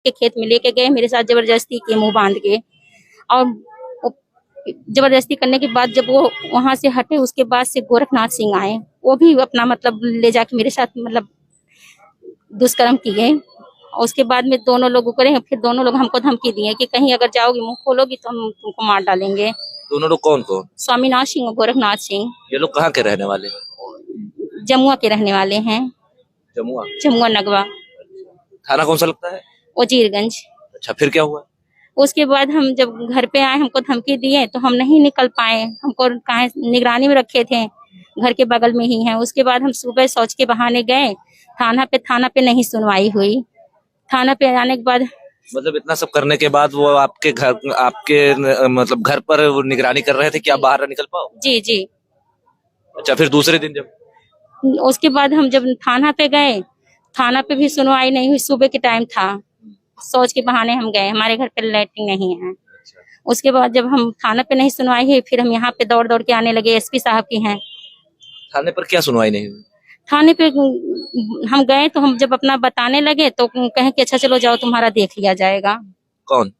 के खेत में लेके गए, मेरे साथ जबरदस्ती किए मुंह बांध के। और जबरदस्ती करने के बाद जब वो वहां से हटे, उसके बाद से गोरखनाथ सिंह आए, वो भी अपना मतलब ले जाके मेरे साथ मतलब दुष्कर्म किए। उसके बाद में दोनों लोग करे, फिर दोनों लोग हमको धमकी दिए कि कहीं अगर जाओगी मुंह खोलोगी तो हम तुमको मार डालेंगे। दोनों लोग कौन कौन? स्वामीनाथ सिंह और गोरखनाथ सिंह। ये लोग कहाँ के रहने वाले? जमुआ के रहने वाले हैं। जमुआ? जमुआ नगवा। थाना कौन सा लगता है? वजीरगंज। अच्छा, फिर क्या हुआ? उसके बाद हम जब घर पे आए, हमको धमकी दिए तो हम नहीं निकल पाए, हमको कहाँ निगरानी में रखे थे, घर के बगल में ही है। उसके बाद हम सुबह शौच के बहाने गए थाना पे नहीं सुनवाई हुई। थाना पे आने के बाद मतलब इतना सब करने के बाद वो आपके घर, मतलब घर पर वो निगरानी कर रहे थे कि आप बाहर ना निकल पाओ? जी जी। अच्छा, फिर दूसरे दिन जब उसके बाद हम जब थाना पे गए, थाना पे भी सुनवाई नहीं हुई। सुबह के टाइम था, शौच के बहाने हम गए, हमारे घर पे लैट्रिन नहीं है। उसके बाद जब हम थाना पे नहीं सुनवाई हुई, फिर हम यहाँ पे दौड़ दौड़ के आने लगे, एसपी साहब की हैं। थाने पर क्या सुनवाई नहीं हुई? थाने पे हम गए तो हम जब अपना बताने लगे तो कहें कि अच्छा चलो जाओ, तुम्हारा देख लिया जाएगा। कौन?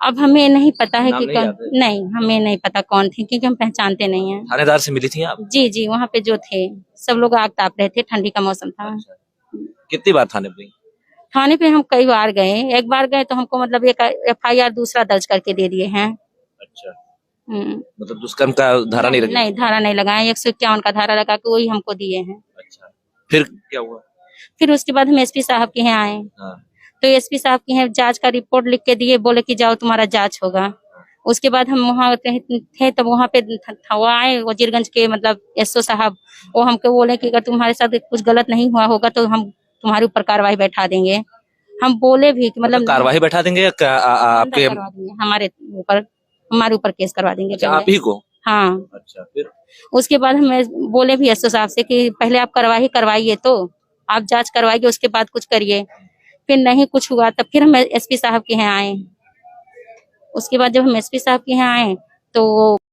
अब हमें नहीं पता है नाम कि नहीं कौन। याद है? नहीं, हमें नहीं पता कौन थे, क्योंकि हम पहचानते नहीं हैं। थानेदार से मिली थी आप? जी जी, वहाँ पे जो थे सब लोग आग ताप रहे थे, ठंडी का मौसम था। अच्छा। कितनी बार थाने पे गई? थाने पे हम कई बार गए, एक बार गए तो हमको मतलब एक FIR दूसरा दर्ज करके दे दिए हैं। अच्छा, हम्म। मतलब दुष्कर्म का धारा नहीं लगी? नहीं, धारा नहीं लगाए, 151 का धारा लगा के वही हमको दिए हैं। अच्छा, फिर क्या हुआ? फिर उसके बाद हम एसपी साहब के यहाँ आए, हाँ। तो एसपी साहब के यहाँ जांच का रिपोर्ट लिख के दिए, बोले कि जाओ तुम्हारा जांच होगा। उसके बाद हम वहाँ थे, तब वहाँ पे वो आए वजीरगंज के मतलब SO साहब, वो हमको बोले कि अगर तुम्हारे साथ कुछ गलत नहीं हुआ होगा तो हम तुम्हारे ऊपर कार्रवाई बैठा देंगे। हम बोले भी कि मतलब कार्रवाई बैठा देंगे या आपके? करवा देंगे, हमारे ऊपर केस करवा देंगे। अच्छा, आप ही को? हाँ। अच्छा, फिर? उसके बाद हम बोले भी SO साहब से कि पहले आप कार्रवाई करवाइए, तो आप जांच करवाइए, उसके बाद कुछ करिए। फिर नहीं कुछ हुआ, तब फिर हम SP साहब के यहाँ आए। उसके बाद जब हम SP साहब के यहाँ आए तो